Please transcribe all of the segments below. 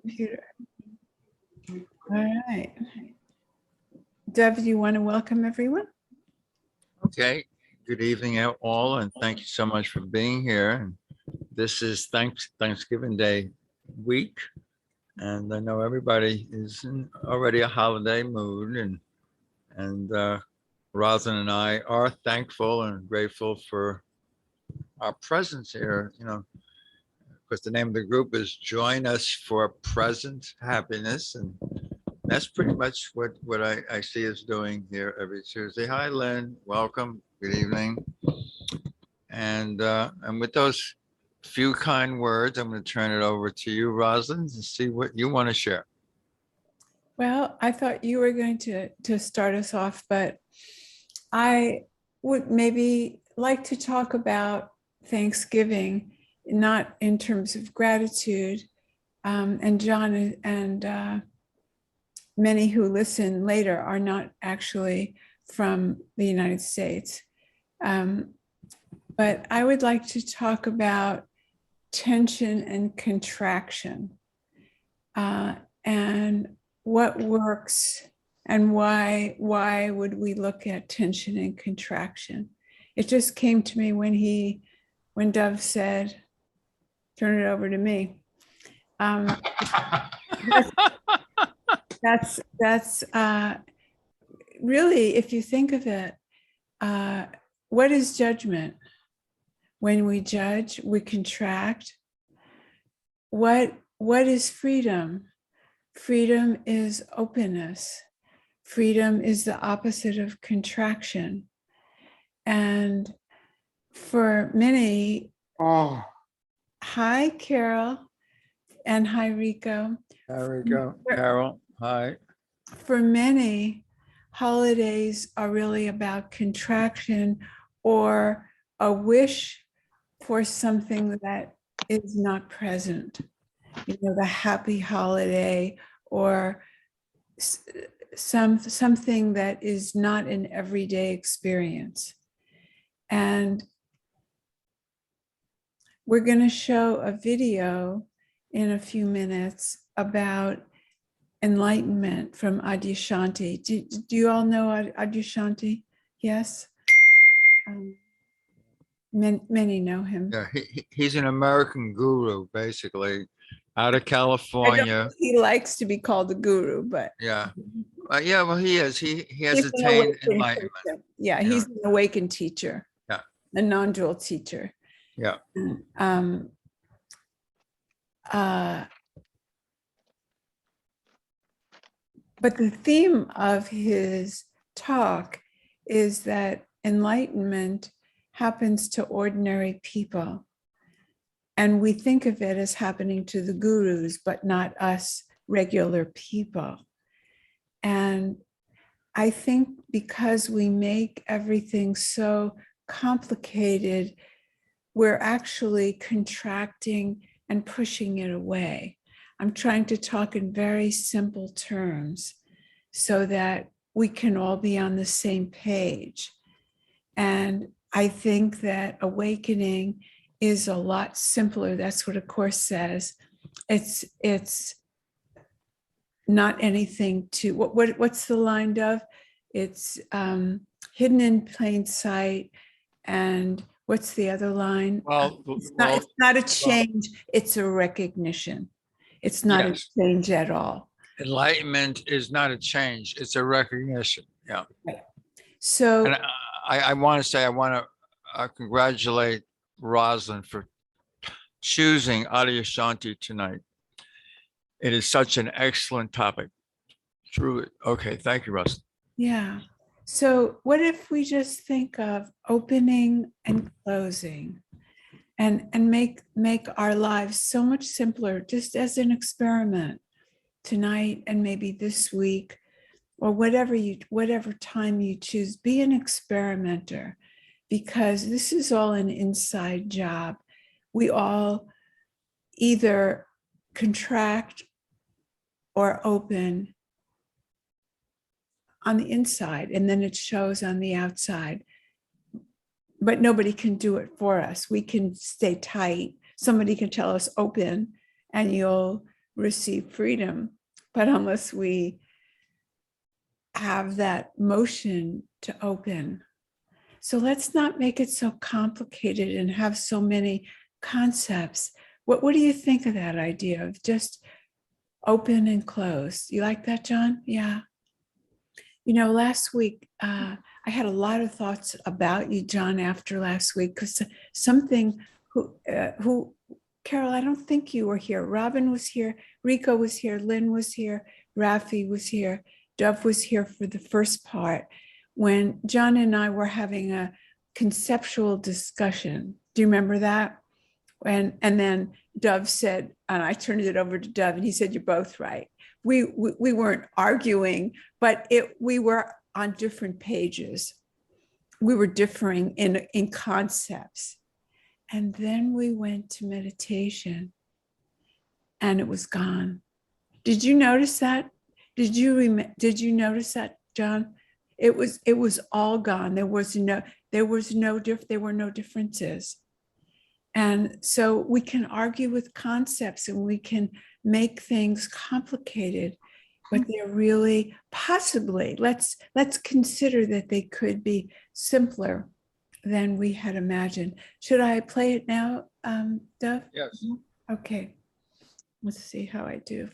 computer. All right. Dov, do you want to welcome everyone? Okay, good evening all, and thank you so much for being here. And this is Thanksgiving Day week, and I know everybody is in already a holiday mood, and Rosalyn and I are thankful and grateful for our presence here. You know, because the name of the group is Join Us for Present Happiness, and that's pretty much what I see us doing here every Tuesday. Hi, Lynn. Welcome. Good evening. And with those few kind words, I'm going to turn it over to you, Rosalyns, and see what you want to share. Well, I thought you were going to start us off, but I would maybe like to talk about Thanksgiving, not in terms of gratitude. And John and many who listen later are not actually from the United States. But I would like to talk about tension and contraction, and what works and why would we look at tension and contraction. It just came to me when Dov said, turn it over to me. That's really, if you think of it, what is judgment? When we judge, we contract. What is freedom? Freedom is openness. Freedom is the opposite of contraction. And for many, hi, Carol, and hi, Rico. There we go. Carol, hi. For many, holidays are really about contraction or a wish for something that is not present. You know, the happy holiday or something that is not an everyday experience. And we're going to show a video in a few minutes about enlightenment from Adyashanti. Do you all know Adyashanti? Yes? Many know him. Yeah, he's an American guru, basically, out of California. He likes to be called the guru, but yeah, yeah. Well, he is. He has attained enlightenment. Yeah, he's an awakened teacher. Yeah, a non-dual teacher. Yeah. But the theme of his talk is that enlightenment happens to ordinary people. And we think of it as happening to the gurus, but not us regular people. And I think because we make everything so complicated, we're actually contracting and pushing it away. I'm trying to talk in very simple terms so that we can all be on the same page. And I think that awakening is a lot simpler. That's what A Course says. It's not anything to, what's the line of? It's hidden in plain sight. And what's the other line? Well, it's not a change, it's a recognition. It's not a change at all. Enlightenment is not a change, it's a recognition. Yeah. Right. So and I want to say, I want to congratulate Rosalyn for choosing Adyashanti tonight. It is such an excellent topic. Truly. Okay, thank you, Rosalyn. Yeah. So what if we just think of opening and closing and make our lives so much simpler, just as an experiment tonight and maybe this week, or whatever time you choose, be an experimenter, because this is all an inside job. We all either contract or open on the inside, and then it shows on the outside. But nobody can do it for us. We can stay tight. Somebody can tell us open, and you'll receive freedom. But unless we have that motion to open. So let's not make it so complicated and have so many concepts. What do you think of that idea of just open and close? You like that, John? Yeah. You know, last week, I had a lot of thoughts about you, John, after last week, because something who, Carol, I don't think you were here. Robin was here, Rico was here, Lynn was here, Rafi was here, Dov was here for the first part when John and I were having a conceptual discussion. Do you remember that? And then Dov said, and I turned it over to Dov, and he said, "You're both right." We weren't arguing, but we were on different pages. We were differing in concepts. And then we went to meditation, and it was gone. Did you notice that? Did you notice that, John? It was all gone. There were no differences. And so we can argue with concepts and we can make things complicated, but they're really possibly, let's consider that they could be simpler than we had imagined. Should I play it now, Dov? Yes. Okay. Let's see how I do.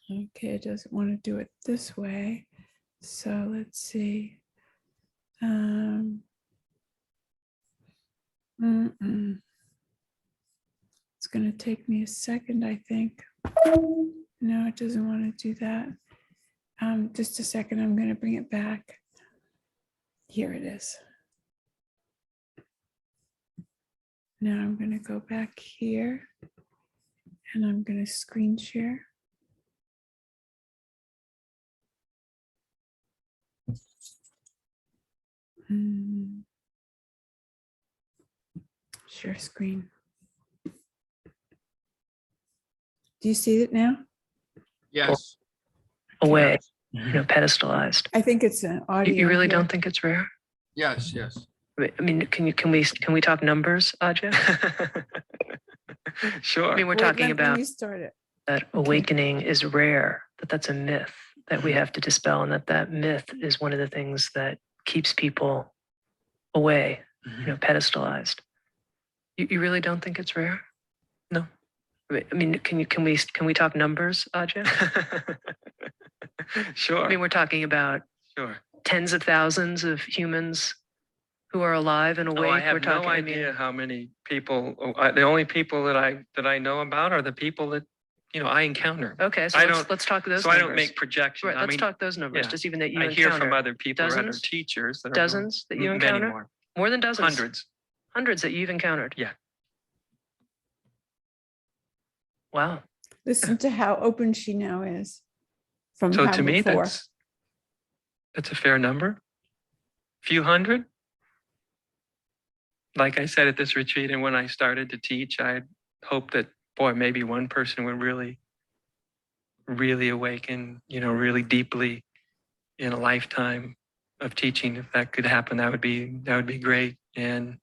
Okay, it doesn't want to do it this way. So let's see. It's going to take me a second, I think. No, it doesn't want to do that. Just a second, I'm going to bring it back. Here it is. Now I'm going to go back here and I'm going to screen share. Share screen. Do you see it now? Yes. Away, pedestalized. I think it's an audio. You really here. don't think it's rare? Yes. Yes. I mean, can we talk numbers, Ajay? Sure. I mean, we're Wait, talking let about me start it. that awakening is rare, that's a myth that we have to dispel, and that myth is one of the things that keeps people away, pedestalized. You really don't think it's rare? No. I mean, can we talk numbers, Ajay? Sure. I mean, we're talking about tens of thousands of humans who are alive and awake. I have no idea how many people. The only people that I know about are the people that I encounter. Okay, so let's talk those. So numbers. I don't make projections. Right, let's talk those numbers. yeah. Just even that you I encounter. hear from other people, dozens, or other teachers, that dozens are that you many encounter. More than dozens. Hundreds that you've encountered. Yeah. Wow. Listen to how open she now is. From So how to me, before. that's a fair number. Few hundred. Like I said at this retreat, and when I started to teach, I hoped that, boy, maybe one person would really awaken, really deeply in a lifetime of teaching. If that could happen, that would be great. And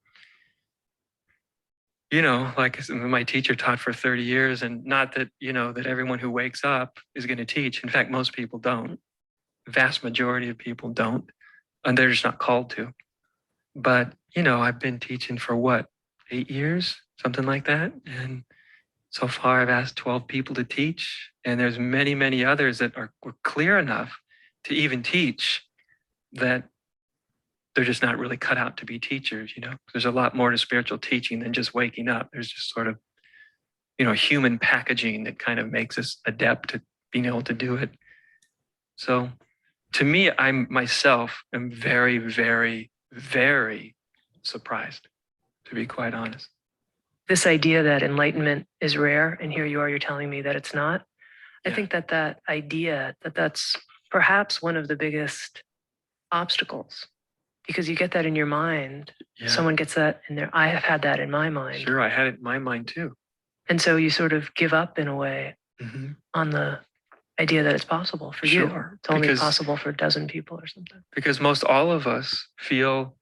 like my teacher taught for 30 years, and not that that everyone who wakes up is going to teach. In fact, most people don't. The vast majority of people don't, and they're just not called to. But I've been teaching for 8 years, something like that. And so far I've asked 12 people to teach, and there's many, many others that were clear enough to even teach, that they're just not really cut out to be teachers. There's a lot more to spiritual teaching than just waking up. There's just sort of, human packaging that kind of makes us adept at being able to do it. So to me, I myself am very, very, very surprised, to be quite honest. This idea that enlightenment is rare, and here you are, you're telling me that it's not. I think that idea, that's perhaps one of the biggest obstacles, because you get that in your mind. Yeah. Someone gets that in there. I have had that in my mind. Sure, I had it in my mind too. And so you sort of give up in a way on the idea that it's possible for you. Sure, It's only because- possible for a dozen people or something. Because most all of us feel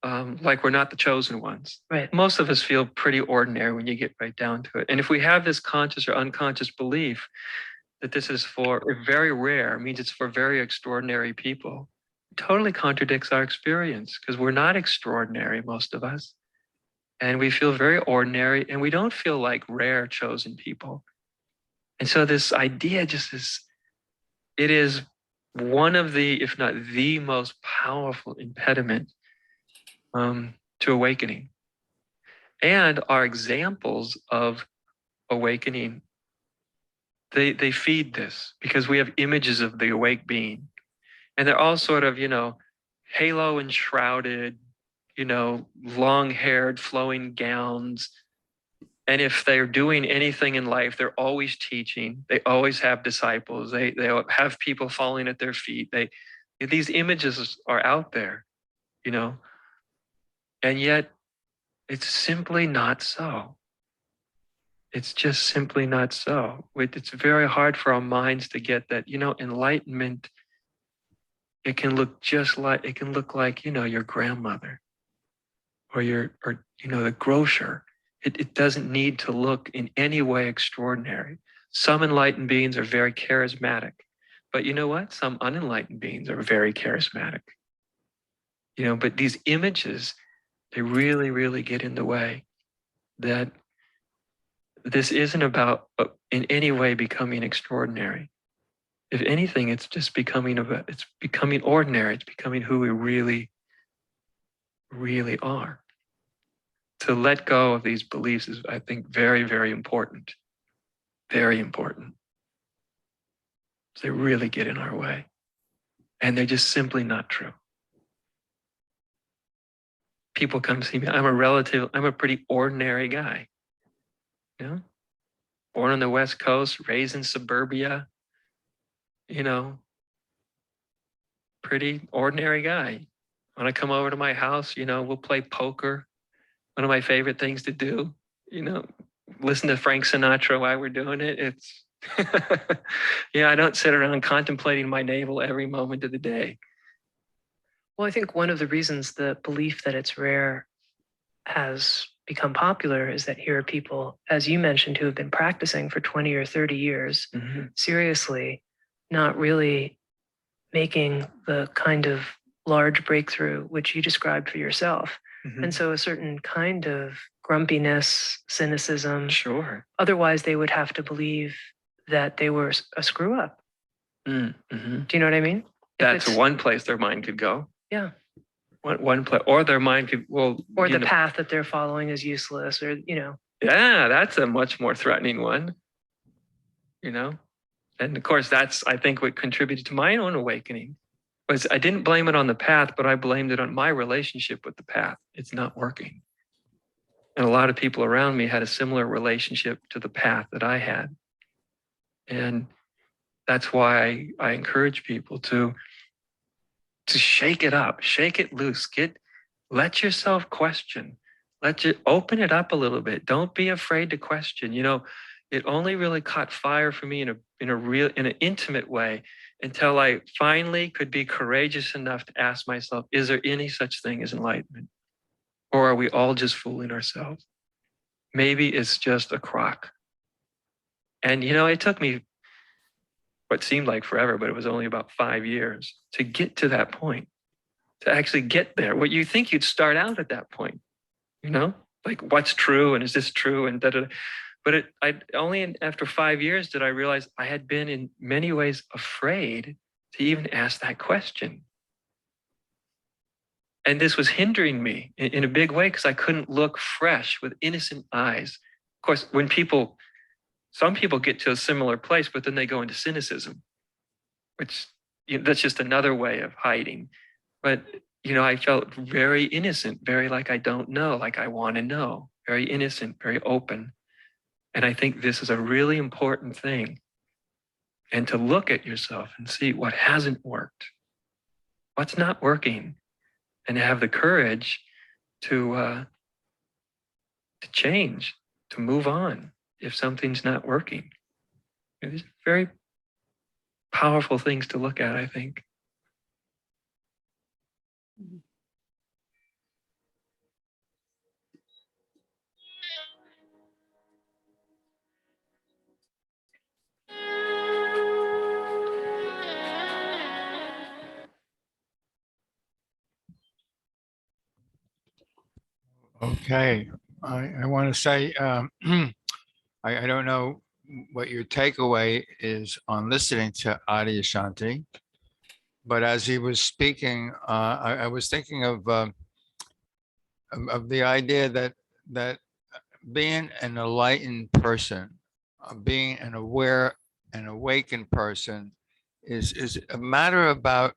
like we're not the chosen ones. Right. Most of us feel pretty ordinary when you get right down to it. And if we have this conscious or unconscious belief that this is for very rare, means it's for very extraordinary people, it totally contradicts our experience because we're not extraordinary, most of us. And we feel very ordinary and we don't feel like rare chosen people. And so this idea just is, it is one of the, if not the most powerful impediment to awakening. And our examples of awakening, they feed this because we have images of the awake being. And they're all sort of, halo enshrouded, long-haired, flowing gowns. And if they're doing anything in life, they're always teaching. They always have disciples. They have people falling at their feet. These images are out there, and yet it's simply not so. It's just simply not so. It's very hard for our minds to get that, enlightenment, it can look like, your grandmother or the grocer. It doesn't need to look in any way extraordinary. Some enlightened beings are very charismatic, but you know what? Some unenlightened beings are very charismatic. But these images, they really, really get in the way. That this isn't about in any way becoming extraordinary. If anything, it's just becoming ordinary. It's becoming who we really, really are. To let go of these beliefs is, I think, very, very important. Very important. They really get in our way. And they're just simply not true. People come see me. I'm a pretty ordinary guy. Born on the West Coast, raised in suburbia, pretty ordinary guy. When I come over to my house, we'll play poker. One of my favorite things to do, listen to Frank Sinatra while we're doing it. It's, I don't sit around contemplating my navel every moment of the day. Well, I think one of the reasons the belief that it's rare has become popular is that here are people, as you mentioned, who have been practicing for 20 or 30 years, seriously, not really making the kind of large breakthrough which you described for yourself. And so a certain kind of grumpiness, cynicism. Sure. Otherwise, they would have to believe that they were a screw up. Do you know what I mean? That's one place their mind could go. Yeah. One place, or their mind could, or the path that they're following is useless, or Yeah, that's a much more threatening one. And of course, that's, I think, what contributed to my own awakening. Was I didn't blame it on the path, but I blamed it on my relationship with the path. It's not working. And a lot of people around me had a similar relationship to the path that I had. And that's why I encourage people to shake it up, shake it loose, let yourself question, open it up a little bit. Don't be afraid to question. It only really caught fire for me in an intimate way until I finally could be courageous enough to ask myself, is there any such thing as enlightenment? Or are we all just fooling ourselves? Maybe it's just a crock. And, it took me what seemed like forever, but it was only about 5 years to get to that point, to actually get there. What you think you'd start out at that point, like what's true and is this true and da-da-da. But only after 5 years did I realize I had been in many ways afraid to even ask that question. And this was hindering me in a big way because I couldn't look fresh with innocent eyes. Of course, when some people get to a similar place, but then they go into cynicism, which that's just another way of hiding. But, I felt very innocent, very like I don't know, like I want to know, very innocent, very open. And I think this is a really important thing. And to look at yourself and see what hasn't worked, what's not working, and have the courage to change, to move on if something's not working. These are very powerful things to look at, I think. Okay, I want to say, I don't know what your takeaway is on listening to Adi Ashanti, but as he was speaking, I was thinking of the idea that being an enlightened person, being an aware and awakened person is a matter about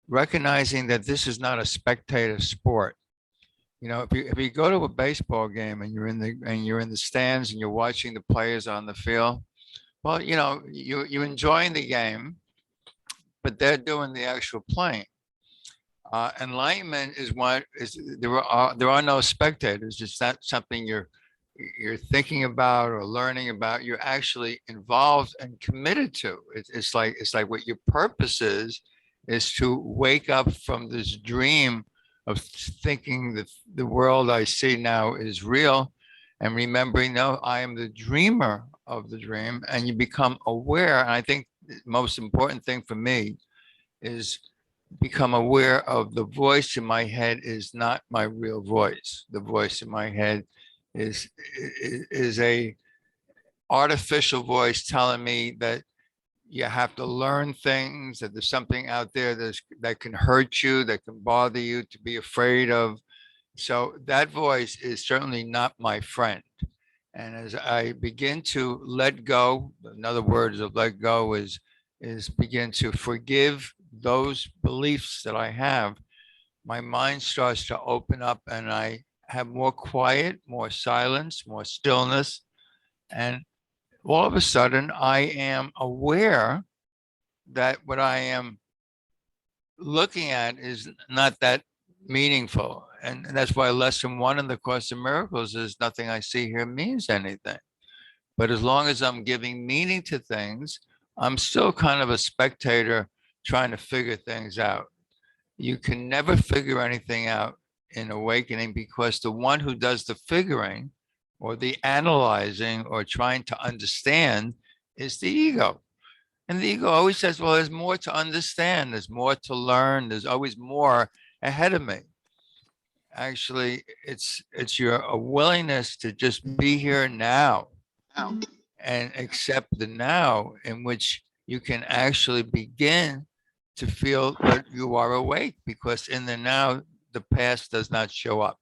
recognizing that this is not a spectator sport. You know, if you go to a baseball game and you're in the stands and you're watching the players on the field, well, you know, you enjoying the game, but they're doing the actual playing. Enlightenment is what is there are no spectators. It's not something you're thinking about or learning about. You're actually involved and committed to. It's like what your purpose is to wake up from this dream of thinking that the world I see now is real, and remembering, no, I am the dreamer of the dream, and you become aware. And I think the most important thing for me is become aware of the voice in my head is not my real voice. The voice in my head is a artificial voice telling me that you have to learn things, that there's something out there that can hurt you, that can bother you, to be afraid of. So that voice is certainly not my friend. And as I begin to let go, another word of let go is begin to forgive those beliefs that I have, my mind starts to open up and I have more quiet, more silence, more stillness. And all of a sudden, I am aware that what I am looking at is not that meaningful. And that's why lesson one in the Course in Miracles is nothing I see here means anything. But as long as I'm giving meaning to things, I'm still kind of a spectator trying to figure things out. You can never figure anything out in awakening, because the one who does the figuring or the analyzing or trying to understand is the ego. And the ego always says, well, there's more to understand, there's more to learn, there's always more ahead of me. Actually, it's your willingness to just be here now and accept the now, in which you can actually begin to feel that you are awake, because in the now, the past does not show up.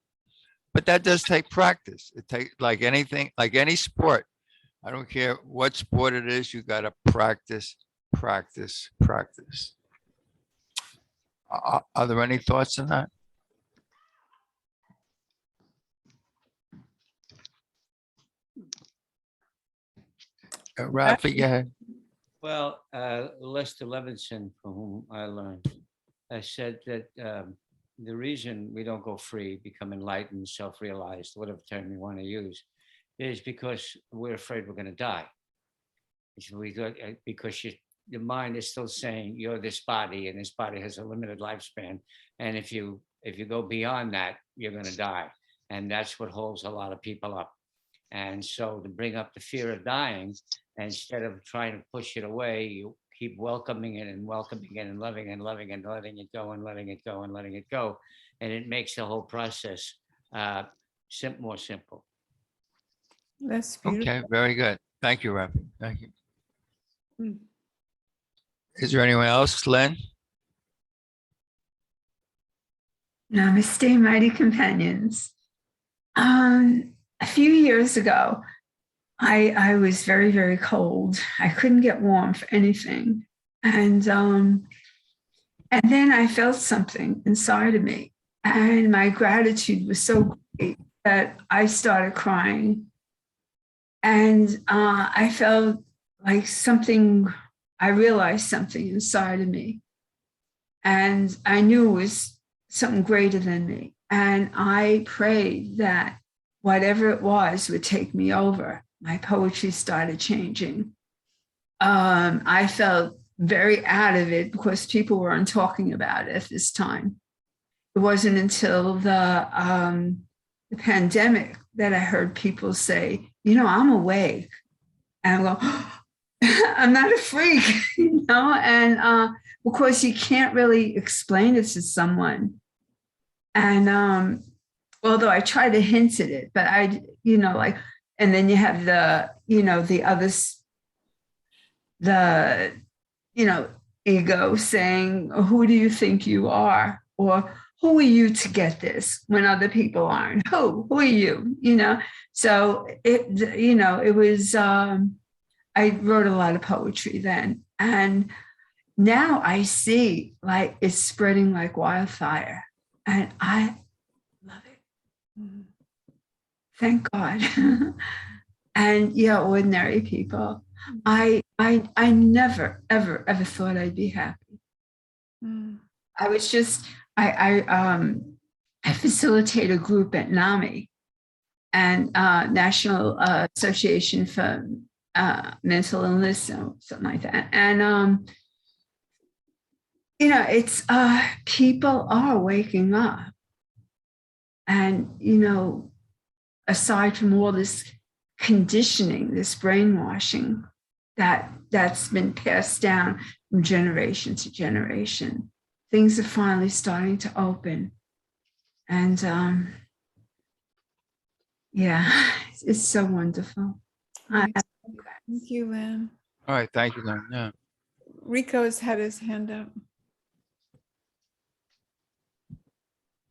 But that does take practice. It takes, like anything, like any sport. I don't care what sport it is, you got to practice, practice, practice. Are there any thoughts on that? Rafi, go ahead. Well, Lester Levinson, from whom I learned, said that the reason we don't go free, become enlightened, self-realized, whatever term you want to use, is because we're afraid we're going to die. Because your mind is still saying you're this body, and this body has a limited lifespan, and if you go beyond that, you're going to die, and that's what holds a lot of people up. And so to bring up the fear of dying, instead of trying to push it away, you keep welcoming it and loving and loving and letting it go and letting it go and letting it go. And it makes the whole process more simple. That's beautiful. Okay, very good. Thank you, Rafi. Thank you. Mm. Is there anyone else, Len? Namaste, mighty companions. A few years ago, I was very, very cold. I couldn't get warm for anything. And then I felt something inside of me. And my gratitude was so great that I started crying. And I felt like I realized something inside of me. And I knew it was something greater than me. And I prayed that whatever it was would take me over. My poetry started changing. I felt very out of it because people weren't talking about it at this time. It wasn't until the pandemic that I heard people say, I'm awake. And I go, oh, I'm not a freak, and because you can't really explain it to someone. And although I try to hint at it, but like, and then you have the others, the, ego saying, who do you think you are? Or who are you to get this when other people aren't? Who are you? So it was, I wrote a lot of poetry then. And now I see like it's spreading like wildfire. And I love it. Thank God. And yeah, ordinary people. I never, ever, ever thought I'd be happy. I was just, I facilitate a group at NAMI and National Association for Mental Illness, something like that. And it's people are waking up. And aside from all this conditioning, this brainwashing that's been passed down from generation to generation, things are finally starting to open. And yeah, it's so wonderful. Thank you, Lynn. All right, thank you, Lynn. Yeah. Rico's had his hand up.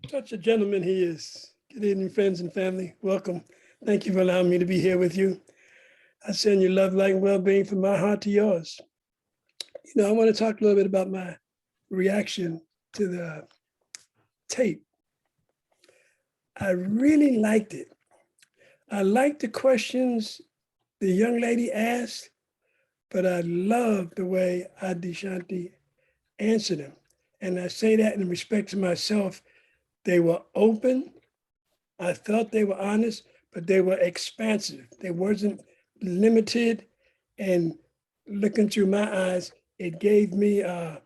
Such a gentleman he is. Good evening, friends and family. Welcome. Thank you for allowing me to be here with you. I send you love, light, and well-being from my heart to yours. I want to talk a little bit about my reaction to the tape. I really liked it. I liked the questions the young lady asked, but I loved the way Adi Shanti answered them. And I say that in respect to myself. They were open. I felt they were honest, but they were expansive. They wasn't limited. And looking through my eyes, it gave me an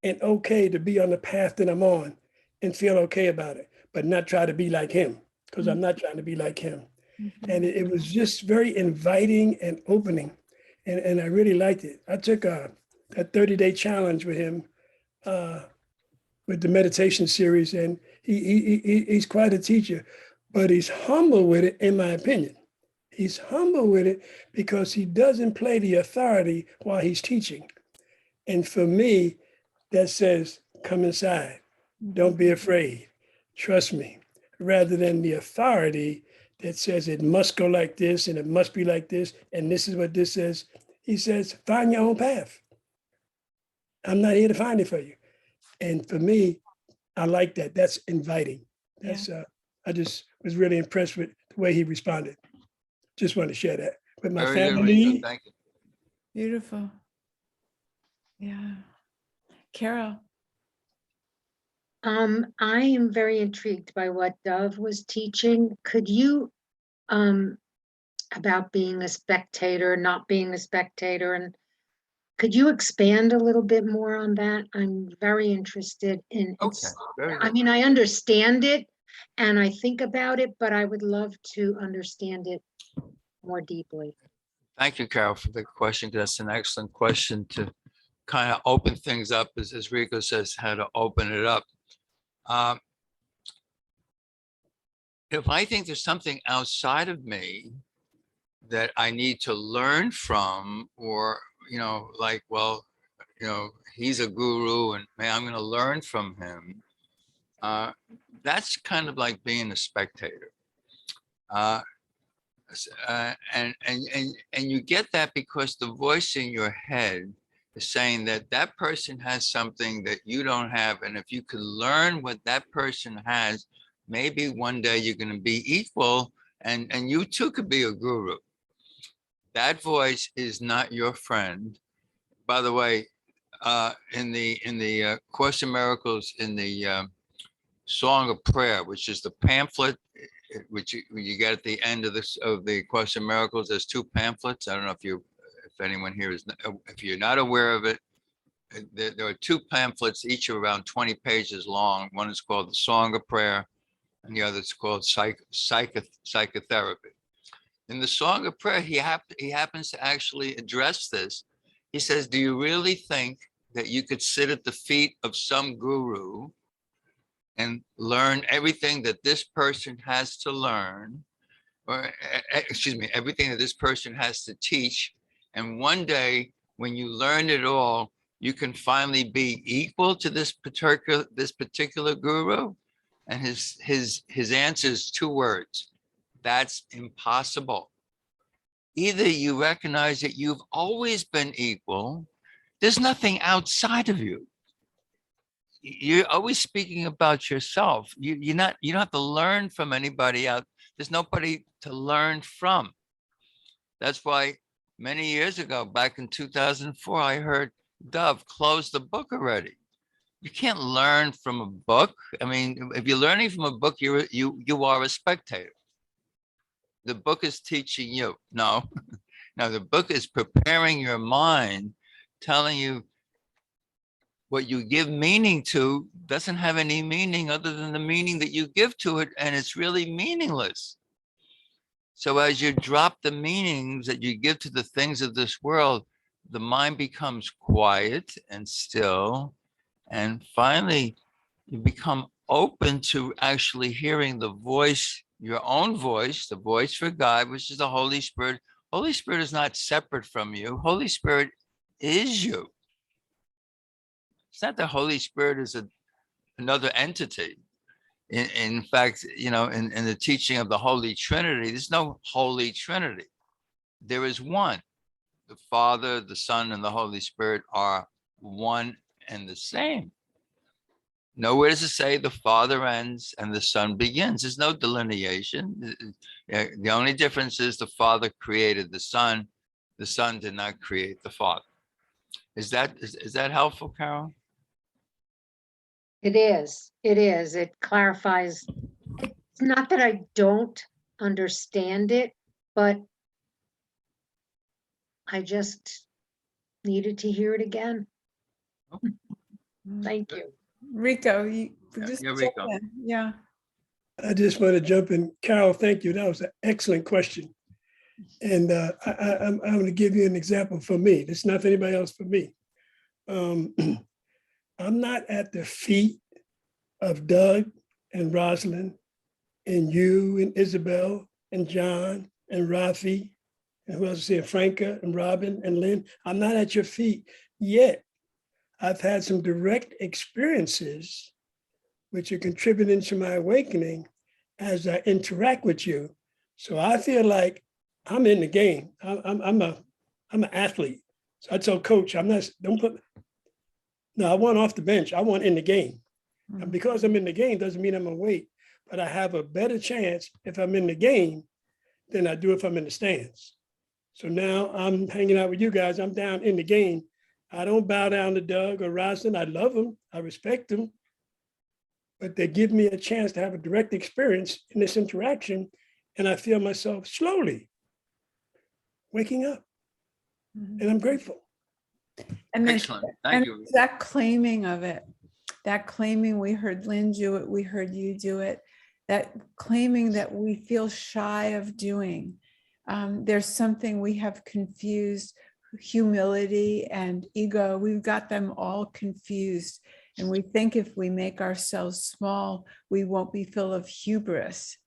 okay to be on the path that I'm on and feel okay about it, but not try to be like him, because I'm not trying to be like him. And it was just very inviting and opening. And I really liked it. I took that 30-day challenge with him with the meditation series, and he's quite a teacher, but he's humble with it, in my opinion. He's humble with it because he doesn't play the authority while he's teaching. And for me, that says, come inside. Don't be afraid. Trust me. Rather than the authority that says it must go like this and it must be like this and this is what this says. He says, find your own path. I'm not here to find it for you. And for me, I like that. That's inviting. That's I just was really impressed with the way he responded. Just wanted to share that with my Very good, family. Rico. Thank you. Beautiful. Yeah. Carol. I am very intrigued by what Dov was teaching. Could you, about being a spectator, not being a spectator, and could you expand a little bit more on that? I'm very interested in it. Okay, very I good. mean, I understand it and I think about it, but I would love to understand it more deeply. Thank you, Carol, for the question. That's an excellent question to kind of open things up, as Rico says, how to open it up. If I think there's something outside of me that I need to learn from, or, like, well, he's a guru and man, I'm going to learn from him. That's kind of like being a spectator. And you get that because the voice in your head is saying that that person has something that you don't have. And if you could learn what that person has, maybe one day you're going to be equal and you too could be a guru. That voice is not your friend. By the way, in the Course in Miracles, in the Song of Prayer, which is the pamphlet, which you get at the end of the Course in Miracles, there's two pamphlets. I don't know if anyone here is, if you're not aware of it, there are two pamphlets, each around 20 pages long. One is called the Song of Prayer, and the other is called Psychotherapy. In the Song of Prayer, he happens to actually address this. He says, do you really think that you could sit at the feet of some guru and learn everything that this person has to learn, or excuse me, everything that this person has to teach. And one day when you learn it all, you can finally be equal to this particular guru. And his answer is 2 words: that's impossible. Either you recognize that you've always been equal, there's nothing outside of you. You're always speaking about yourself. You don't have to learn from anybody out. There's nobody to learn from. That's why many years ago, back in 2004, I heard, Dov, close the book already. You can't learn from a book. I mean, if you're learning from a book, you are a spectator. The book is teaching you. No, no, the book is preparing your mind, telling you what you give meaning to doesn't have any meaning other than the meaning that you give to it, and it's really meaningless. So as you drop the meanings that you give to the things of this world, the mind becomes quiet and still, and finally you become open to actually hearing the voice, your own voice, the voice for God, which is the Holy Spirit. Holy Spirit is not separate from you. Holy Spirit is you. It's not the Holy Spirit is another entity. In fact, you know, in the teaching of the Holy Trinity, there's no Holy Trinity. There is one. The Father, the Son, and the Holy Spirit are one and the same. Nowhere does it say the Father ends and the Son begins. There's no delineation. The only difference is the Father created the Son. The Son did not create the Father. Is that helpful, Carol? It is. It clarifies. It's not that I don't understand it, but I just needed to hear it again. Thank you. Rico, you Yeah, just yeah, jump Rico. in. Yeah. I just want to jump in. Carol, thank you. That was an excellent question. And I'm going to give you an example for me. This is not for anybody else, for me. I'm not at the feet of Doug and Rosalyn and you and Isabel and John and Rafi and who else is here, Franca and Robin and Lynn. I'm not at your feet yet. I've had some direct experiences which are contributing to my awakening as I interact with you. So I feel like I'm in the game. I'm an athlete. So I tell coach, I want off the bench. I want in the game. And because I'm in the game doesn't mean I'm gonna wait, but I have a better chance if I'm in the game than I do if I'm in the stands. So now I'm hanging out with you guys. I'm down in the game. I don't bow down to Doug or Roslyn. I love them. I respect them. But they give me a chance to have a direct experience in this interaction. And I feel myself slowly waking up. And I'm grateful. And then, Excellent. Thank you. that claiming of it, that claiming, we heard Lynn do it, we heard you do it, that claiming that we feel shy of doing. There's something we have confused, humility and ego. We've got them all confused. And we think if we make ourselves small, we won't be full of hubris.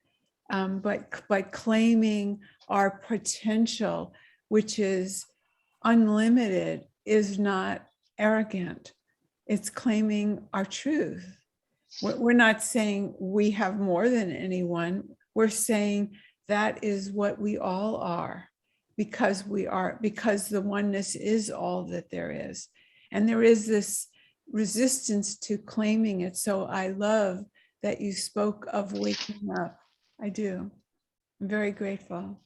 But by claiming our potential, which is unlimited, is not arrogant. It's claiming our truth. We're not saying we have more than anyone. We're saying that is what we all are, because the oneness is all that there is. And there is this resistance to claiming it. So I love that you spoke of waking up. I do. I'm very grateful.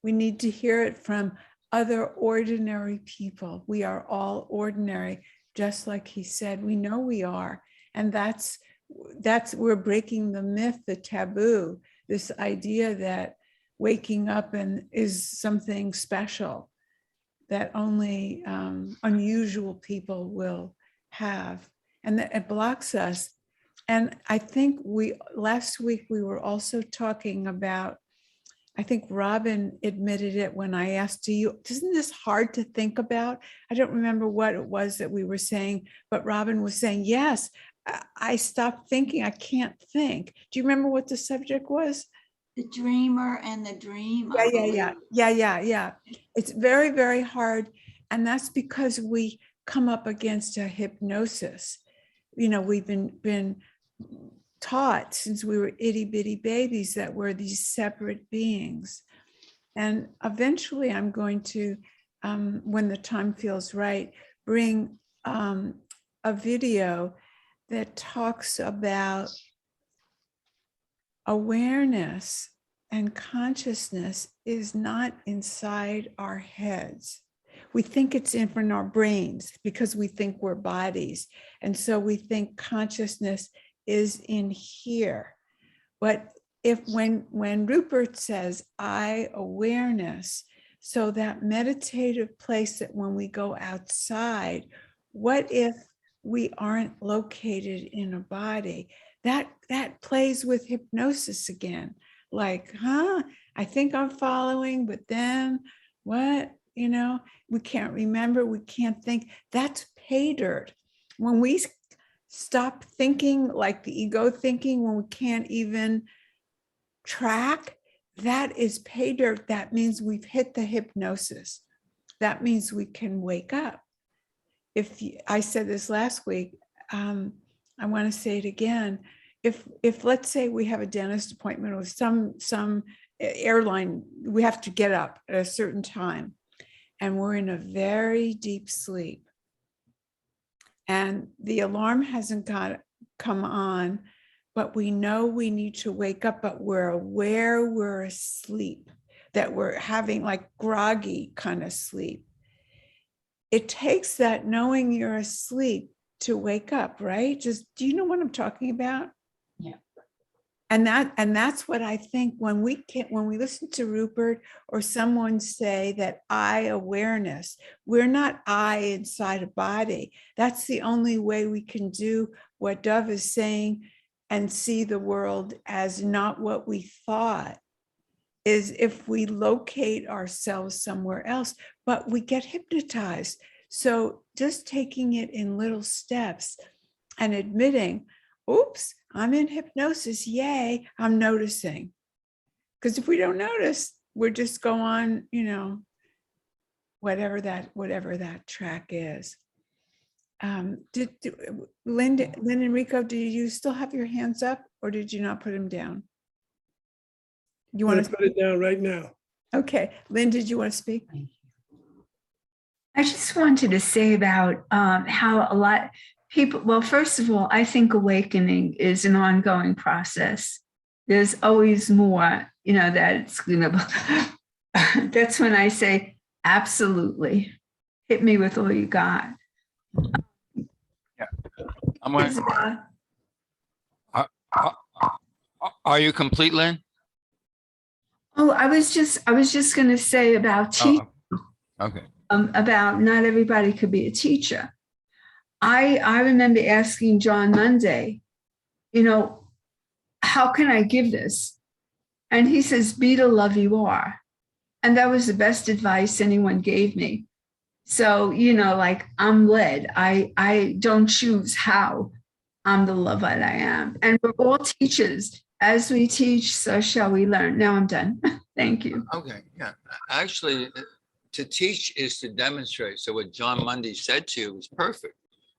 We need to hear it from other ordinary people. We are all ordinary, just like he said. We know we are. And that's we're breaking the myth, the taboo, this idea that waking up is something special that only unusual people will have, and that it blocks us. And I think last week we were also talking about, I think Robin admitted it when I asked, isn't this hard to think about? I don't remember what it was that we were saying, but Robin was saying, yes, I stopped thinking. I can't think. Do you remember what the subject was? The dreamer and the dream. Yeah, I yeah, believe. yeah. It's very, very hard. And that's because we come up against a hypnosis. You know, we've been taught since we were itty bitty babies that we're these separate beings. And eventually I'm going to, when the time feels right, bring a video that talks about awareness and consciousness is not inside our heads. We think it's in our brains because we think we're bodies. And so we think consciousness is in here. But if when Rupert says I awareness, so that meditative place that when we go outside, what if we aren't located in a body? That plays with hypnosis again. Like, I think I'm following, but then what? You know, we can't remember, we can't think. That's pay dirt. When we stop thinking like the ego thinking, when we can't even track, that is pay dirt. That means we've hit the hypnosis. That means we can wake up. I said this last week, I want to say it again. If let's say we have a dentist appointment or some airline, we have to get up at a certain time and we're in a very deep sleep and the alarm hasn't come on, but we know we need to wake up, but we're aware we're asleep, that we're having like groggy kind of sleep. It takes that knowing you're asleep to wake up, right? Do you know what I'm talking about? Yeah. And that's what I think when we listen to Rupert or someone say that I awareness, we're not I inside a body. That's the only way we can do what Dov is saying and see the world as not what we thought, is if we locate ourselves somewhere else, but we get hypnotized. So just taking it in little steps and admitting, oops, I'm in hypnosis, yay, I'm noticing. Because if we don't notice, we're just go on, you know, whatever that track is. Lynn and Rico, do you still have your hands up or did you not put them down? You I'm want gonna put it down right now. Okay, Lynn, did you want to speak? I just wanted to say about how a lot people, well, first of all, I think awakening is an ongoing process. There's always more, you know, that's, you know, that's when I say, absolutely, hit me with all you got. I'm gonna, are you complete, Lynn? Oh, I was just going to say about teaching, Okay. about not everybody could be a teacher. I remember asking John Monday, you know, how can I give this? And he says, be the love you are. And that was the best advice anyone gave me. So, you know, like I'm led. I don't choose how. I'm the love that I am. And we're all teachers. As we teach, so shall we learn. Now I'm done. Thank you. Okay, yeah. Actually, to teach is to demonstrate. So what John Mundy said to you was perfect.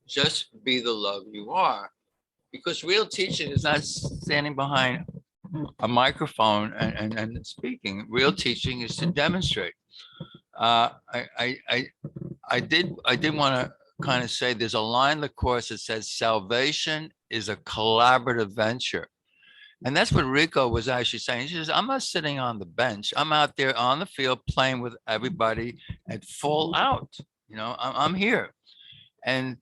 Just be the love you are. Because real teaching is not standing behind a microphone and speaking. Real teaching is to demonstrate. I did want to kind of say there's a line in the course that says salvation is a collaborative venture. And that's what Rico was actually saying. She says, I'm not sitting on the bench. I'm out there on the field playing with everybody at full out. You know, I'm here. And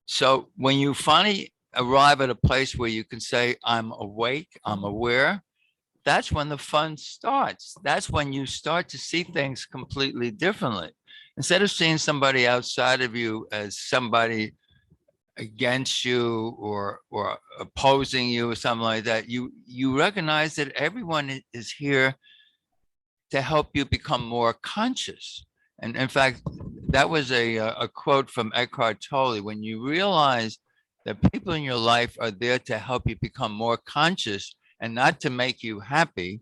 so when you finally arrive at a place where you can say, I'm awake, I'm aware, that's when the fun starts. That's when you start to see things completely differently. Instead of seeing somebody outside of you as somebody against you or opposing you or something like that, you recognize that everyone is here to help you become more conscious. And in fact, that was a quote from Eckhart Tolle. When you realize that people in your life are there to help you become more conscious and not to make you happy,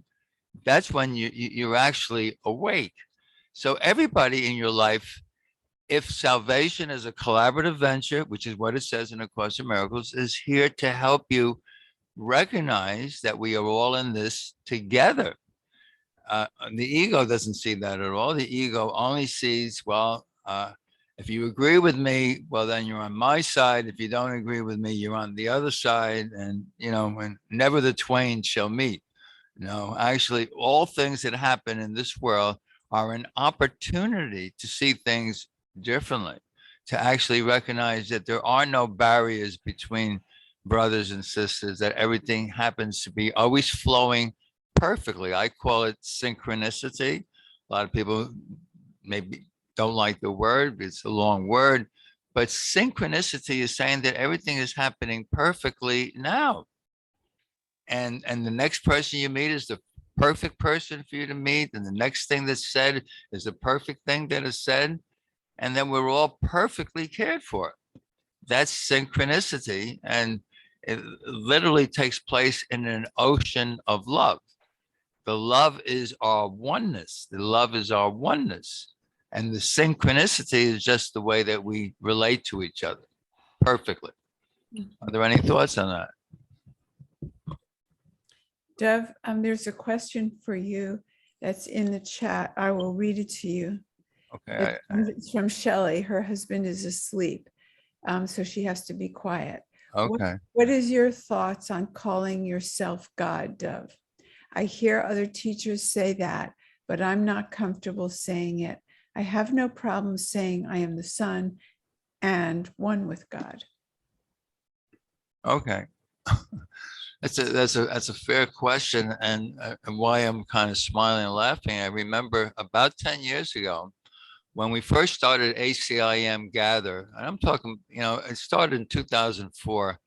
that's when you're actually awake. So everybody in your life, if salvation is a collaborative venture, which is what it says in A Course in Miracles, is here to help you recognize that we are all in this together. The ego doesn't see that at all. The ego only sees, well, if you agree with me, well, then you're on my side. If you don't agree with me, you're on the other side. And, and never the twain shall meet. No, actually, all things that happen in this world are an opportunity to see things differently, to actually recognize that there are no barriers between brothers and sisters, that everything happens to be always flowing perfectly. I call it synchronicity. A lot of people maybe don't like the word, it's a long word, but synchronicity is saying that everything is happening perfectly now. And the next person you meet is the perfect person for you to meet. And the next thing that's said is the perfect thing that is said. And then we're all perfectly cared for. That's synchronicity. And it literally takes place in an ocean of love. The love is our oneness. The love is our oneness. And the synchronicity is just the way that we relate to each other perfectly. Are there any thoughts on that? Dov, there's a question for you that's in the chat. I will read it to you. Okay. It's from Shelley. Her husband is asleep, so she has to be quiet. Okay. What is your thoughts on calling yourself God, Dov? I hear other teachers say that, but I'm not comfortable saying it. I have no problem saying I am the Son and one with God. Okay. That's a fair question, and why I'm kind of smiling and laughing. I remember about 10 years ago when we first started ACIM Gather, and I'm talking, it started in 2004,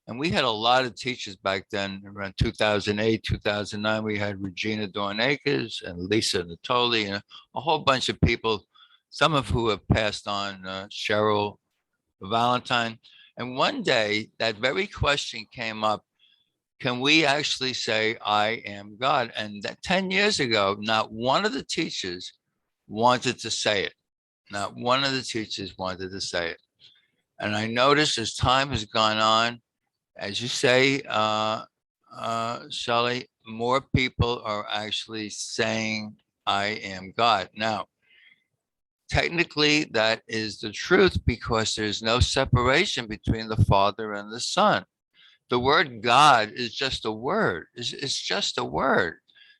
and we had a lot of teachers back then. Around 2008, 2009, we had Regina Dornakis and Lisa Natoli, and a whole bunch of people, some of who have passed on, Cheryl Valentine. And one day, that very question came up. Can we actually say, I am God? And that 10 years ago, not one of the teachers wanted to say it. Not one of the teachers wanted to say it. And I noticed as time has gone on, as you say, Shelley, more people are actually saying, I am God. Now, technically, that is the truth because there's no separation between the Father and the Son. The word God is just a word. It's just a word.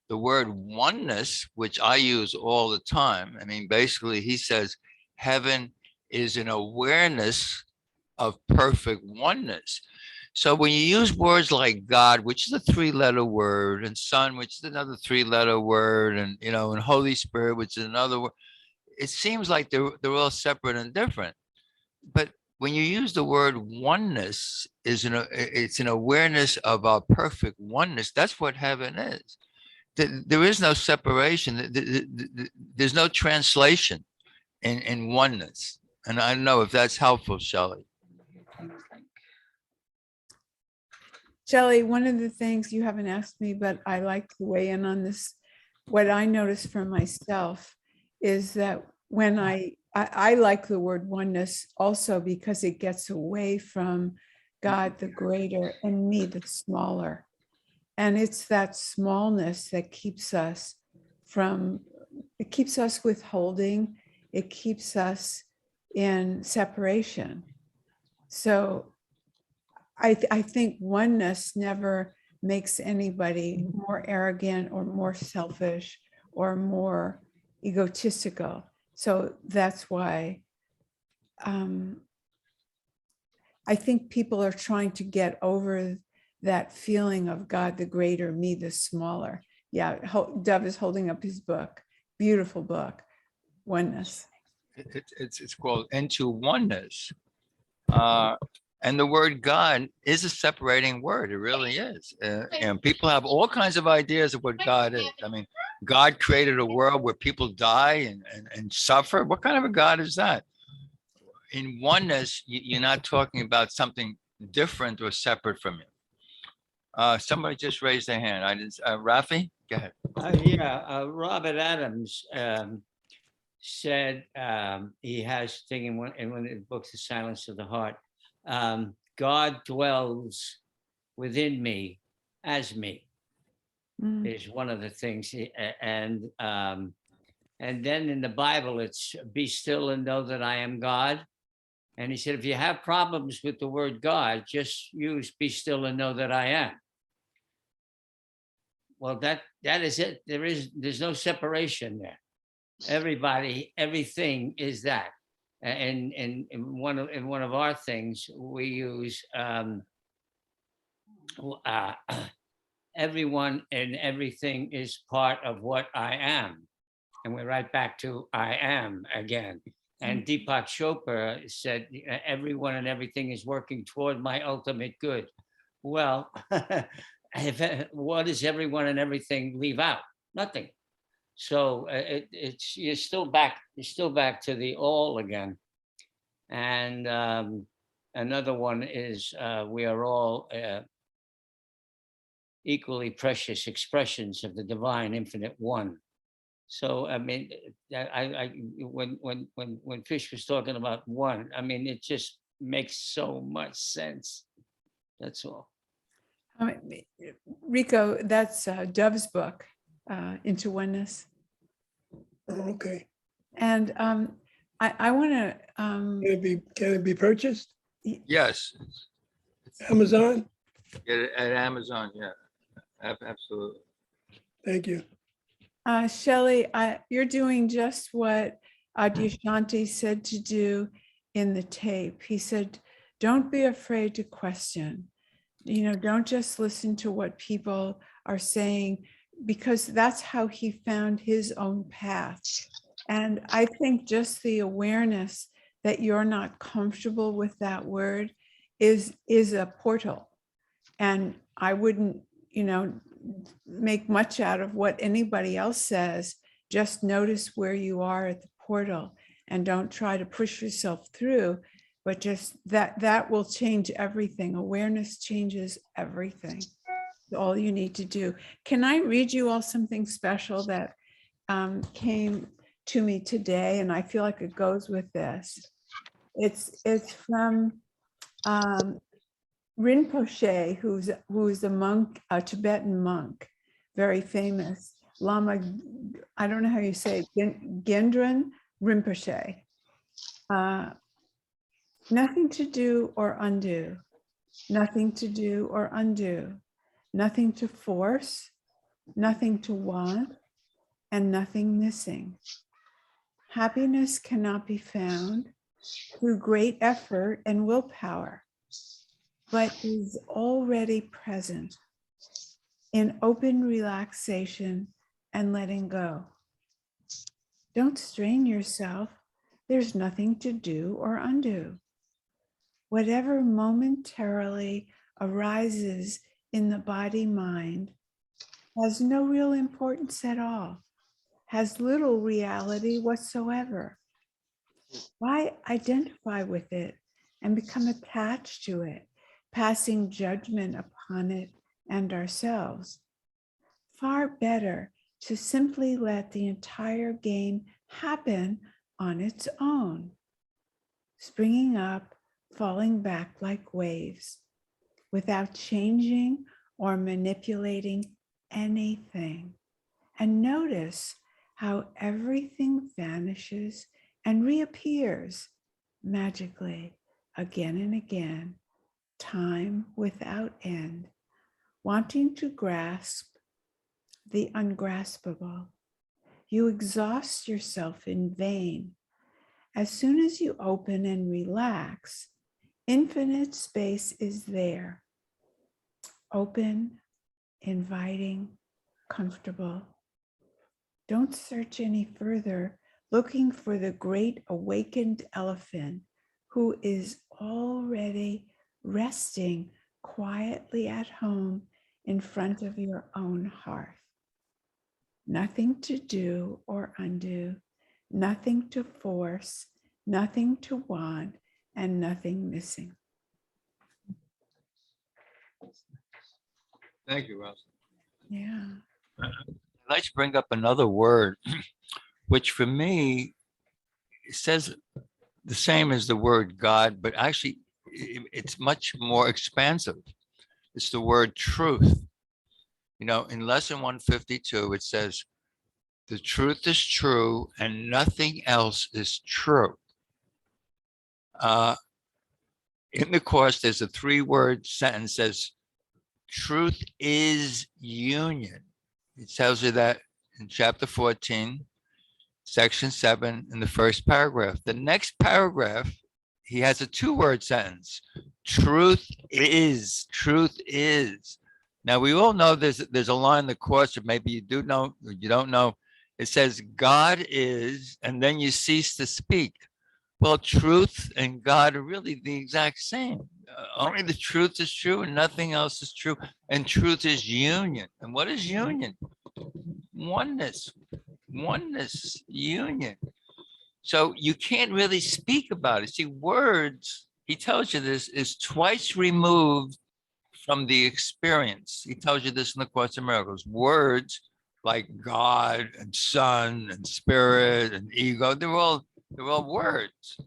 The word oneness, which I use all the time. I mean, basically, he says heaven is an awareness of perfect oneness. So when you use words like God, which is a 3-letter word, and Son, which is another 3-letter word, and and Holy Spirit, which is another word, it seems like they're all separate and different. But when you use the word oneness, it's an awareness of our perfect oneness. That's what heaven is. There is no separation. There's no translation in oneness. And I don't know if that's helpful, Shelley. Shelley, one of the things you haven't asked me, but I like to weigh in on this. What I notice for myself is that when I like the word oneness also because it gets away from God the greater and me the smaller. And it's that smallness that keeps us withholding, it keeps us in separation. So I think oneness never makes anybody more arrogant or more selfish or more egotistical. So that's why I think people are trying to get over that feeling of God the greater, me the smaller. Yeah, Dov is holding up his book. Beautiful book, Oneness. It's called Into Oneness. And the word God is a separating word. It really is. And people have all kinds of ideas of what God is. I mean, God created a world where people die and suffer. What kind of a God is that? In oneness, you're not talking about something different or separate from you. Somebody just raised their hand. I didn't, Rafi, go ahead. Robert Adams said he has thing in one of the books, The Silence of the Heart. God dwells within me as me is one of the things. And then in the Bible, it's be still and know that I am God. And he said, if you have problems with the word God, just use be still and know that I am. Well, that is it. There's no separation there. Everybody, everything is that. And in one of our things, we use everyone and everything is part of what I am. And we're right back to I am again. And Deepak Chopra said, everyone and everything is working toward my ultimate good. Well, what does everyone and everything leave out? Nothing. So you're still back to the all again. And another one is we are all equally precious expressions of the divine infinite one. So I mean, when Fish was talking about one, I mean, it just makes so much sense. That's all. Rico, that's Dove's book, Into Oneness. Oh, okay. And I want to. Can it be purchased? Yes, Amazon? get it at Amazon, yeah, absolutely. Thank you. Shelley, you're doing just what Adyashanti said to do in the tape. He said, don't be afraid to question. Don't just listen to what people are saying, because that's how he found his own path. And I think just the awareness that you're not comfortable with that word is a portal. And I wouldn't, make much out of what anybody else says. Just notice where you are at the portal and don't try to push yourself through, but just that will change everything. Awareness changes everything. All you need to do. Can I read you all something special that came to me today? And I feel like it goes with this. It's from Rinpoche, who's a monk, a Tibetan monk, very famous, Lama, I don't know how you say it, Gendron Rinpoche. Nothing to do or undo, nothing to do or undo, nothing to force, nothing to want, and nothing missing. Happiness cannot be found through great effort and willpower, but is already present in open relaxation and letting go. Don't strain yourself. There's nothing to do or undo. Whatever momentarily arises in the body-mind has no real importance at all, has little reality whatsoever. Why identify with it and become attached to it, passing judgment upon it and ourselves? Far better to simply let the entire game happen on its own, springing up, falling back like waves, without changing or manipulating anything. And notice how everything vanishes and reappears magically again and again, time without end, wanting to grasp the ungraspable. You exhaust yourself in vain. As soon as you open and relax, infinite space is there, open, inviting, comfortable. Don't search any further, looking for the great awakened elephant who is already resting quietly at home in front of your own hearth. Nothing to do or undo, nothing to force, nothing to want, and nothing missing. Thank you, Ross. Yeah. I'd like to bring up another word, which for me says the same as the word God, but actually it's much more expansive. It's the word truth. You know, in lesson 152, it says, the truth is true and nothing else is true. In the course, there's a 3-word sentence that says, truth is union. It tells you that in chapter 14, section 7, in the first paragraph. The next paragraph, he has a 2-word sentence. Truth is, truth is. Now, we all know there's a line in the course, or maybe you do know, or you don't know. It says, God is, and then you cease to speak. Well, truth and God are really the exact same. Only the truth is true and nothing else is true. And truth is union. And what is union? Oneness. Oneness, union. So you can't really speak about it. See, words, he tells you this, is twice removed from the experience. He tells you this in the Course in Miracles. Words like God and Son and Spirit and ego, they're all words.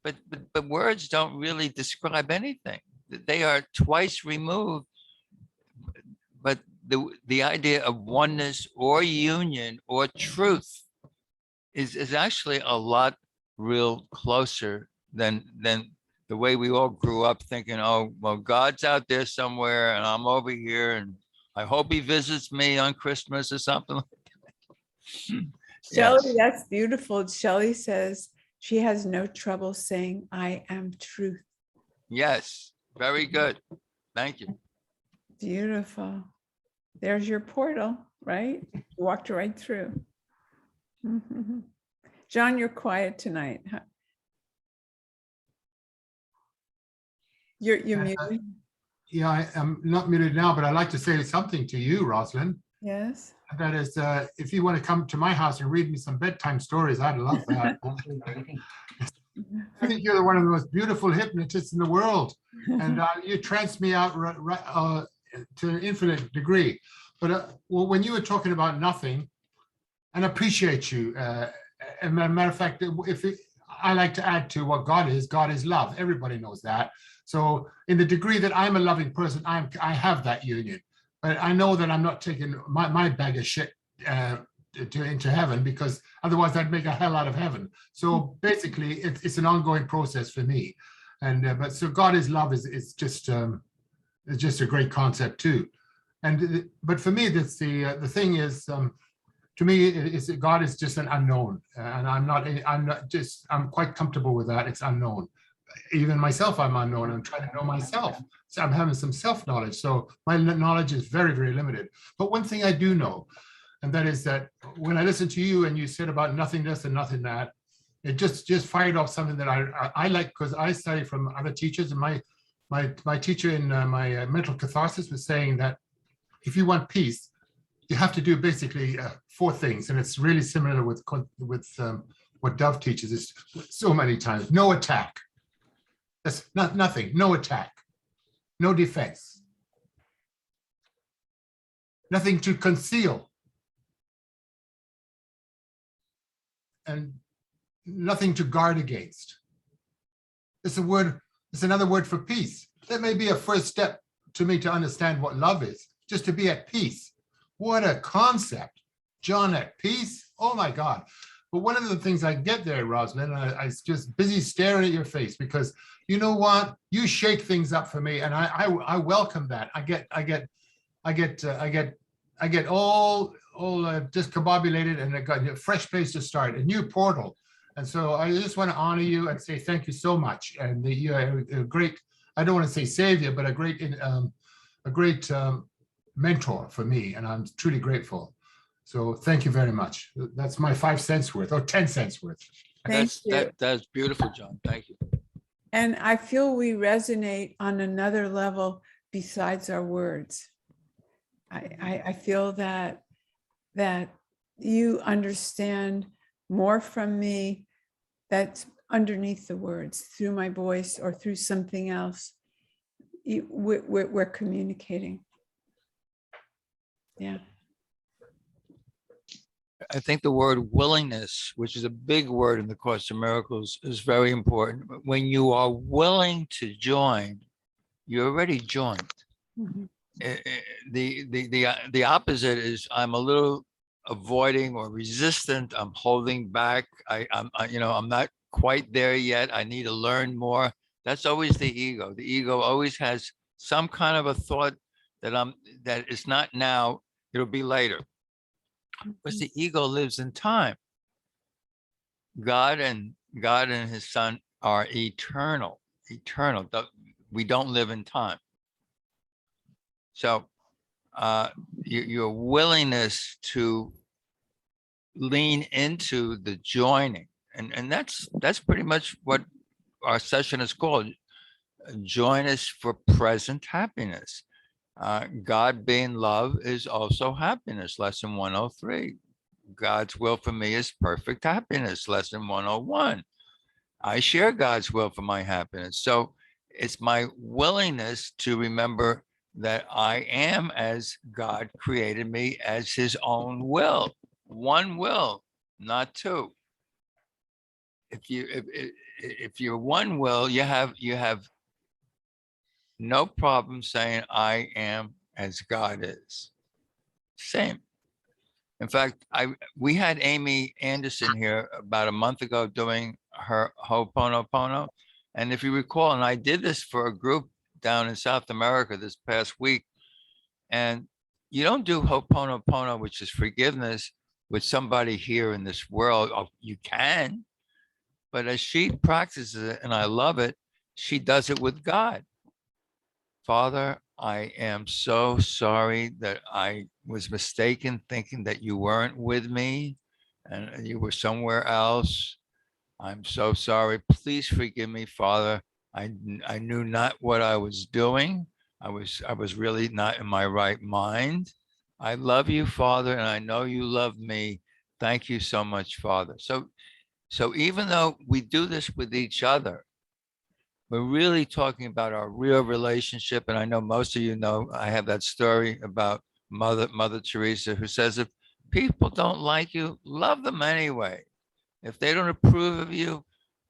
But words don't really describe anything. They are twice removed. But the idea of oneness or union or truth is actually a lot real closer than the way we all grew up thinking, oh, well, God's out there somewhere and I'm over here and I hope he visits me on Christmas or something. Shelley, Yes. that's beautiful. Shelley says she has no trouble saying, I am truth. Yes, very good. Thank you. Beautiful. There's your portal, right? You walked right through. Mhm. John, you're quiet tonight. You're muted. Yeah, I am not muted now, but I'd like to say something to you, Rosalyn. Yes. That is, if you want to come to my house and read me some bedtime stories, I'd love that. I think you're one of the most beautiful hypnotists in the world, and you trance me out to an infinite degree. But well, when you were talking about nothing, and appreciate you, as a matter of fact, I like to add to what God is love. Everybody knows that. So in the degree that I'm a loving person, I have that union. But I know that I'm not taking my bag of shit into heaven, because otherwise I'd make a hell out of heaven. So basically, it's an ongoing process for me. And but so God is love is just a great concept too. And but for me, that's the thing is, to me, is that God is just an unknown, and I'm quite comfortable with that. It's unknown. Even myself, I'm unknown. I'm trying to know myself. So I'm having some self-knowledge. So my knowledge is very, very limited. But one thing I do know, and that is that when I listen to you and you said about nothingness and nothing that, it just fired off something that I like, because I study from other teachers, and my teacher in my mental catharsis was saying that if you want peace, you have to do basically 4 things, and it's really similar with what Dov teaches is so many times. No attack. That's nothing. No attack. No defense. Nothing to conceal. And nothing to guard against. It's another word for peace. That may be a first step to me to understand what love is, just to be at peace. What a concept. John, at peace? Oh my God. But one of the things I get there, Rosalyn, I just busy staring at your face, because you know what? You shake things up for me, and I welcome that. I get all discombobulated, and I got a fresh place to start, a new portal. And so I just want to honor you and say thank you so much. And you're a great, I don't want to say savior, but a great mentor for me, and I'm truly grateful. So thank you very much. That's my 5 cents worth, or 10 cents worth. Thank you. That's beautiful, John. Thank you. And I feel we resonate on another level besides our words. I feel that you understand more from me that's underneath the words, through my voice or through something else. We're communicating. Yeah. I think the word willingness, which is a big word in the Course in Miracles, is very important. When you are willing to join, you're already joined. Mhm. The opposite is I'm a little avoiding or resistant. I'm holding back. I'm not quite there yet. I need to learn more. That's always the ego. The ego always has some kind of a thought that it's not now, it'll be later. Because the ego lives in time. God and his son are eternal. We don't live in time. So your willingness to lean into the joining, and that's pretty much what our session is called. Join us for present happiness. God being love is also happiness. Lesson 103. God's will for me is perfect happiness. Lesson 101. I share God's will for my happiness. So it's my willingness to remember that I am as God created me, as his own will. One will, not two. If you're one will, you have no problem saying I am as God is. Same. In fact, we had Amy Anderson here about a month ago doing her Ho'oponopono. And if you recall, and I did this for a group down in South America this past week, and you don't do Ho'oponopono, which is forgiveness, with somebody here in this world. Oh, you can, but as she practices it, and I love it, she does it with God. Father, I am so sorry that I was mistaken thinking that you weren't with me and you were somewhere else. I'm so sorry. Please forgive me, Father. I knew not what I was doing. I was really not in my right mind. I love you, Father, and I know you love me. Thank you so much, Father. So even though we do this with each other, we're really talking about our real relationship. And I know most of you know, I have that story about Mother Teresa, who says, if people don't like you, love them anyway. If they don't approve of you,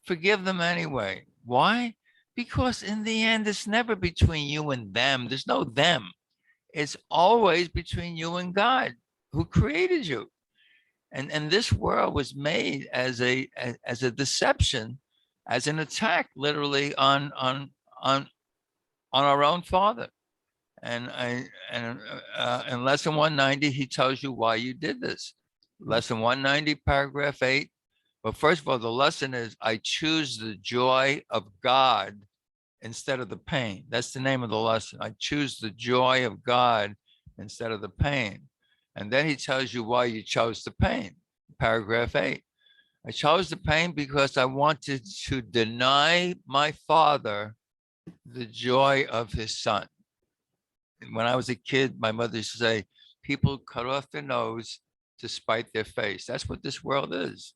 forgive them anyway. Why? Because in the end, it's never between you and them. There's no them. It's always between you and God, who created you. And this world was made as a deception, as an attack, literally on our own Father. And in lesson 190, he tells you why you did this. Lesson 190, paragraph 8. Well, first of all, the lesson is I choose the joy of God instead of the pain. That's the name of the lesson. I choose the joy of God instead of the pain. And then he tells you why you chose the pain. Paragraph 8. I chose the pain because I wanted to deny my father the joy of his son. And when I was a kid, my mother used to say, people cut off their nose to spite their face. That's what this world is.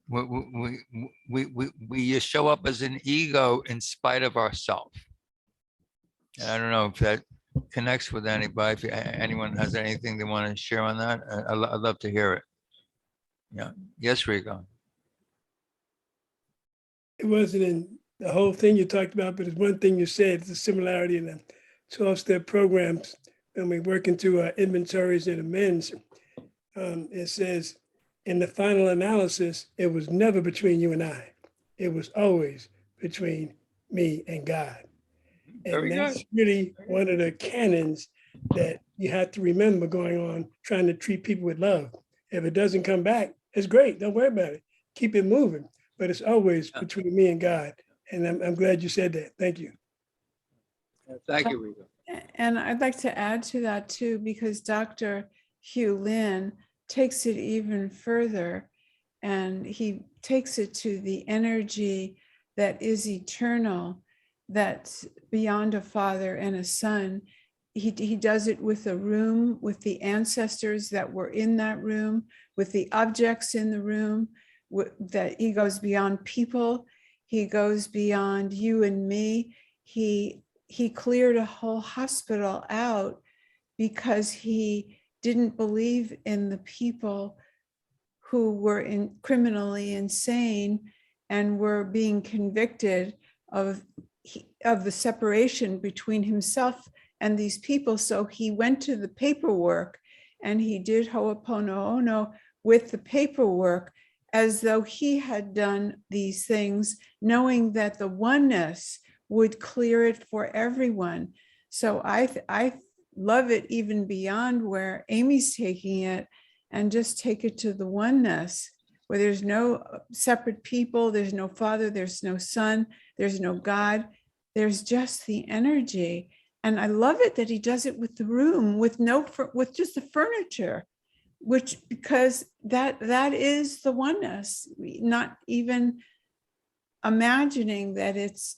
We show up as an ego in spite of ourselves. And I don't know if that connects with anybody. If anyone has anything they want to share on that, I'd love to hear it. Yeah. Yes, Rico. It wasn't in the whole thing you talked about, but it's one thing you said, it's a similarity in the 12-step programs when we're working through our inventories and amends. It says, in the final analysis, it was never between you and I. It was always between me and God. And that's really one of the canons that you have to remember going on, trying to treat people with love. If it doesn't come back, it's great. Don't worry about it. Keep it moving. But it's always between me and God. And I'm glad you said that. Thank you. Thank you, Rico. And I'd like to add to that too, because Dr. Hugh Lynn takes it even further, and he takes it to the energy that is eternal, that's beyond a father and a son. He does it with a room, with the ancestors that were in that room, with the objects in the room, that he goes beyond people. He goes beyond you and me. He cleared a whole hospital out because he didn't believe in the people who were criminally insane and were being convicted of the separation between himself and these people. So he went to the paperwork and he did Ho'oponopono with the paperwork as though he had done these things, knowing that the oneness would clear it for everyone. So I love it even beyond where Amy's taking it, and just take it to the oneness, where there's no separate people, there's no Father, there's no Son, there's no God, there's just the energy. And I love it that he does it with the room, with just the furniture, which, because that is the oneness, not even imagining that it's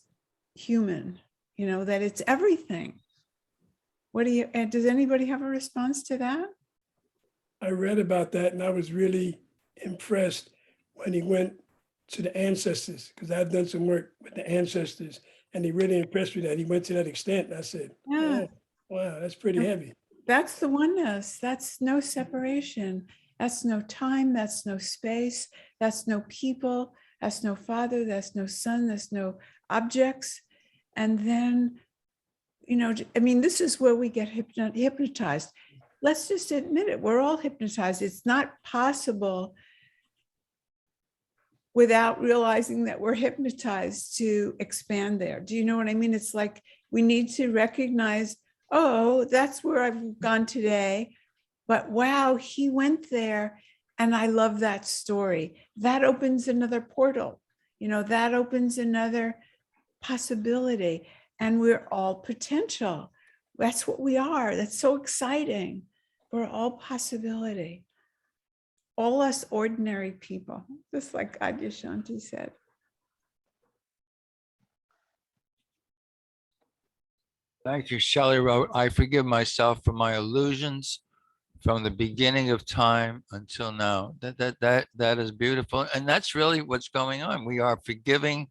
human, that it's everything. Does anybody have a response to that? I read about that and I was really impressed when he went to the ancestors, because I've done some work with the ancestors, and he really impressed me that he went to that extent. And I said, Yeah. oh, wow, that's pretty heavy. That's the oneness. That's no separation. That's no time. That's no space. That's no people. That's no Father. That's no Son. That's no objects. And then, this is where we get hypnotized. Let's just admit it. We're all hypnotized. It's not possible without realizing that we're hypnotized to expand there. Do you know what I mean? It's like we need to recognize, oh, that's where I've gone today. But wow, he went there. And I love that story. That opens another portal. That opens another possibility. And we're all potential. That's what we are. That's so exciting. We're all possibility. All us ordinary people, just like Adyashanti said. Thank you. Shelley wrote, I forgive myself for my illusions from the beginning of time until now. That is beautiful. And that's really what's going on. We are forgiving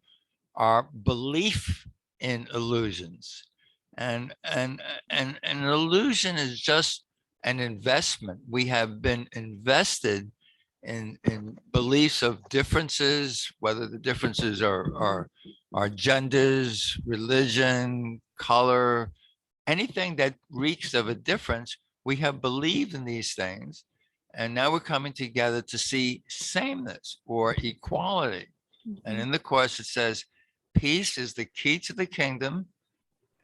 our belief in illusions. And an illusion is just an investment. We have been invested in beliefs of differences, whether the differences are genders, religion, color, anything that reeks of a difference. We have believed in these things, and now we're coming together to see sameness or equality. And in the Course, it says, peace is the key to the kingdom.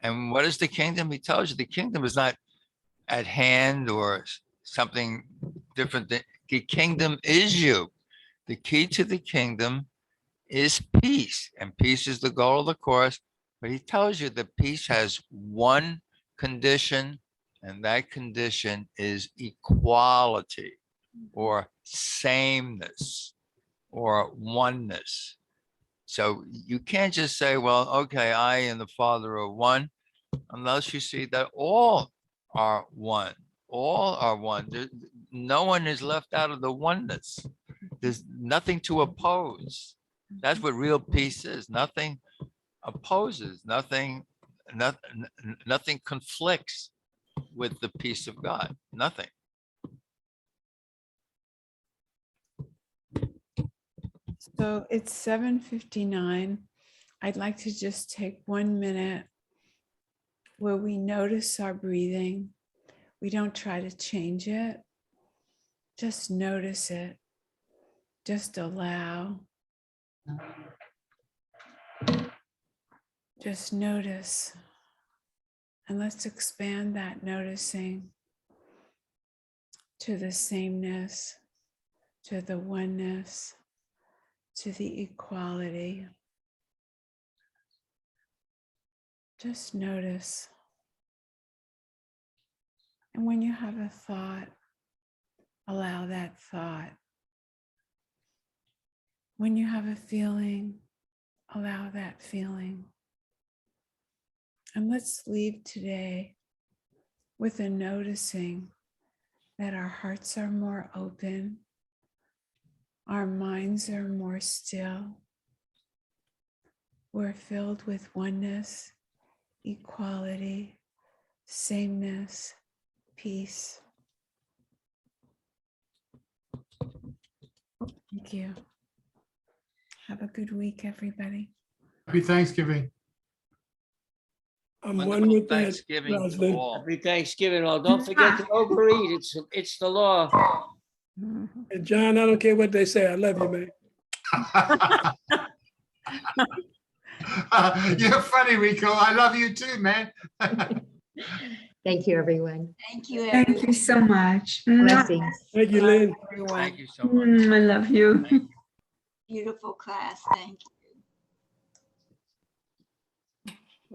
And what is the kingdom? He tells you the kingdom is not at hand or something different. The kingdom is you. The key to the kingdom is peace. And peace is the goal of the Course. But he tells you that peace has one condition, and that condition is equality or sameness or oneness. So you can't just say, well, okay, I and the Father are one, unless you see that all are one. All are one. No one is left out of the oneness. There's nothing to oppose. That's what real peace is. Nothing opposes, nothing conflicts with the peace of God. Nothing. So it's 7:59. I'd like to just take 1 minute where we notice our breathing. We don't try to change it. Just notice it. Just allow. Just notice. And let's expand that noticing to the sameness, to the oneness, to the equality. Just notice. And when you have a thought, allow that thought. When you have a feeling, allow that feeling. And let's leave today with a noticing that our hearts are more open, our minds are more still. We're filled with oneness, equality, sameness, peace. Thank you. Have a good week, everybody. Happy Thanksgiving. I'm one Wonderful with that, Thanksgiving to Rosalyn. all. Happy Thanksgiving. Oh, don't forget to overeat. It's the law. And John, I don't care what they say. I love you, man. You're funny, Rico. I love you too, man. Thank you, everyone. Thank you, Thank everyone. you so much. Blessings. Thank you, Lynn. Everyone. Thank you so much. I love you. Beautiful class. Thank you.